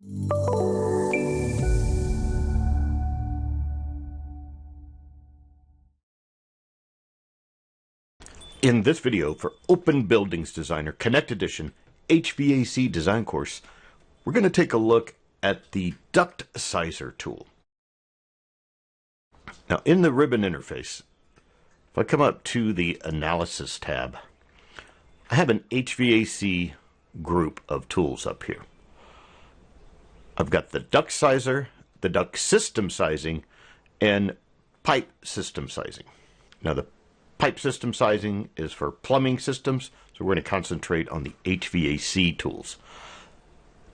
In this video for OpenBuildings Designer Connect Edition HVAC Design Course, we're going to take a look at the Duct Sizer tool. Now in the ribbon interface, if I come up to the Analysis tab, I have an HVAC group of tools up here. I've got the Duct Sizer, the Duct System Sizing, and Pipe System Sizing. Now the Pipe System Sizing is for plumbing systems, so we're going to concentrate on the HVAC tools.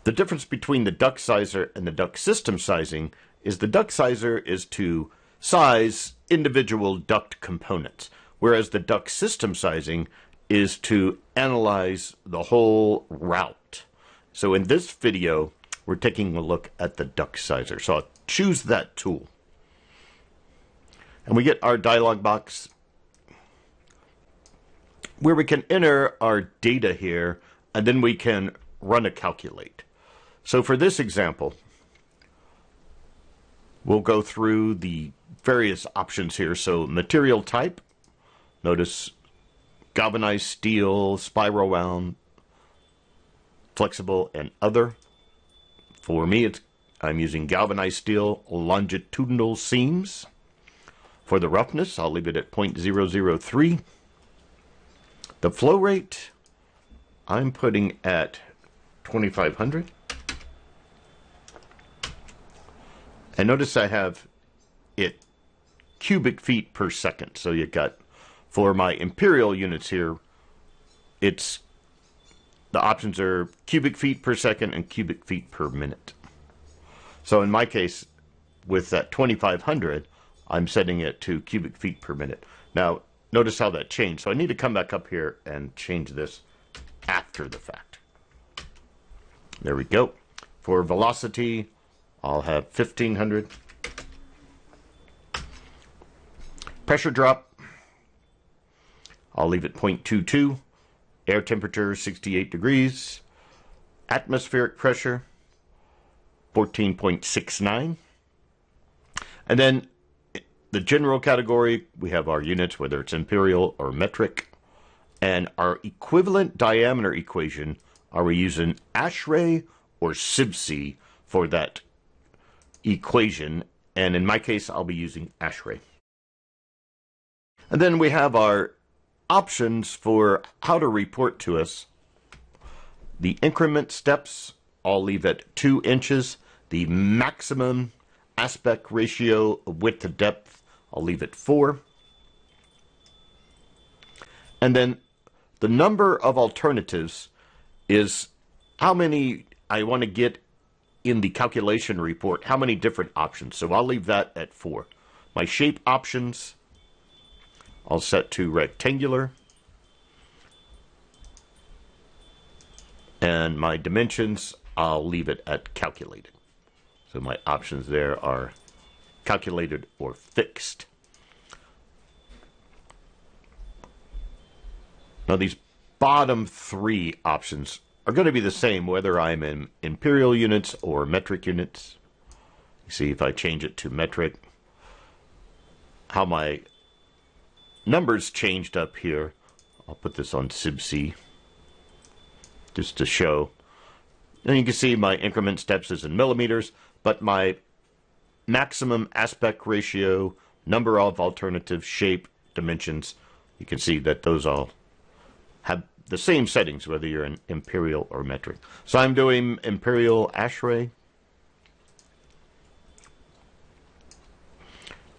The difference between the Duct Sizer and the Duct System Sizing is the Duct Sizer is to size individual duct components, whereas the Duct System Sizing is to analyze the whole route. So in this video, we're taking a look at the Duct Sizer. So I'll choose that tool. And we get our dialog box where we can enter our data here, and then we can run a calculate. So for this example, we'll go through the various options here. So material type, notice galvanized steel, spiral wound, flexible, and other. For me, I'm using galvanized steel longitudinal seams. For the roughness, I'll leave it at 0.003. The flow rate, I'm putting at 2500. And notice I have it cubic feet per second. So you got, for my imperial units here, the options are cubic feet per second and cubic feet per minute. So in my case, with that 2500, I'm setting it to cubic feet per minute. Now, notice how that changed. So I need to come back up here and change this after the fact. There we go. For velocity, I'll have 1500. Pressure drop, I'll leave it 0.22. Air temperature, 68 degrees. Atmospheric pressure, 14.69. And then the general category, we have our units, whether it's imperial or metric. And our equivalent diameter equation, are we using ASHRAE or SIBC for that equation? And in my case, I'll be using ASHRAE. And then we have our options for how to report to us. The increment steps, I'll leave at 2 inches. The maximum aspect ratio of width to depth, I'll leave it 4. And then the number of alternatives is how many I want to get in the calculation report, how many different options. So I'll leave that at 4. My shape options, I'll set to rectangular. And my dimensions, I'll leave it at calculated. So my options there are calculated or fixed. Now these bottom 3 options are going to be the same whether I'm in imperial units or metric units. You see if I change it to metric, how my numbers changed up here. I'll put this on SIBC just to show. And you can see my increment steps is in millimeters, but my maximum aspect ratio, number of alternatives, shape, dimensions, you can see that those all have the same settings whether you're in imperial or metric. So I'm doing imperial ASHRAE.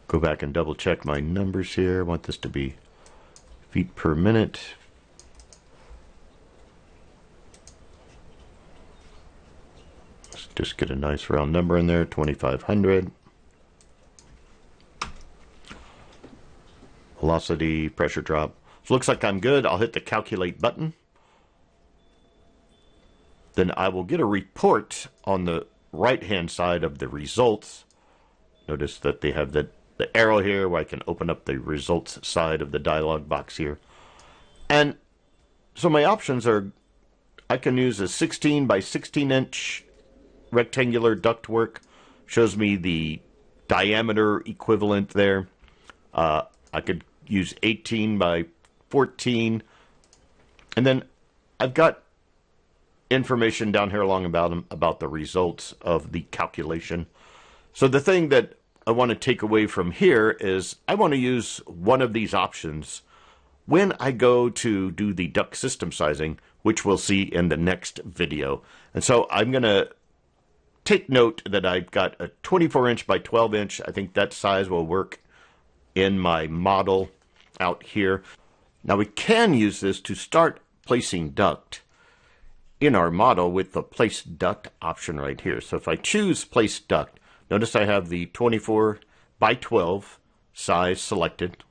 Go back and double check my numbers here. I want this to be feet per minute. Let's just get a nice round number in there, 2500. Velocity, pressure drop. So looks like I'm good. I'll hit the calculate button. Then I will get a report on the right-hand side of the results. Notice that they have the arrow here where I can open up the results side of the dialog box here. And so my options are, I can use a 16 by 16 inch rectangular ductwork. Shows me the diameter equivalent there. I could use 18 by 14. And then I've got information down here along about the results of the calculation. So the thing that I want to take away from here is I want to use one of these options when I go to do the duct system sizing, which we'll see in the next video. And so I'm going to take note that I've got a 24 inch by 12 inch. I think that size will work in my model out here. Now we can use this to start placing duct in our model with the place duct option right here. So if I choose place duct, notice I have the 24 by 12 size selected.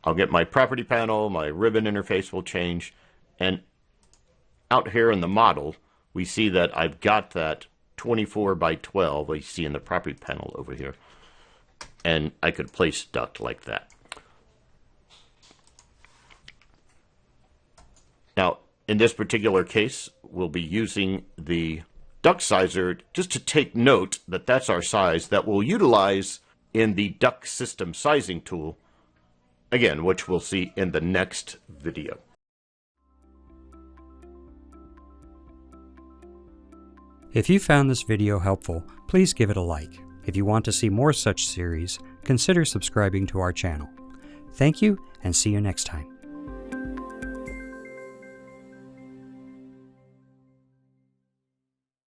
I'll get my property panel, my ribbon interface will change, and out here in the model, we see that I've got that 24 by 12, we see in the property panel over here, and I could place duct like that. Now, in this particular case, we'll be using the duct sizer just to take note that that's our size that we'll utilize in the duct system sizing tool, again, which we'll see in the next video. If you found this video helpful, please give it a like. If you want to see more such series, consider subscribing to our channel. Thank you, and see you next time.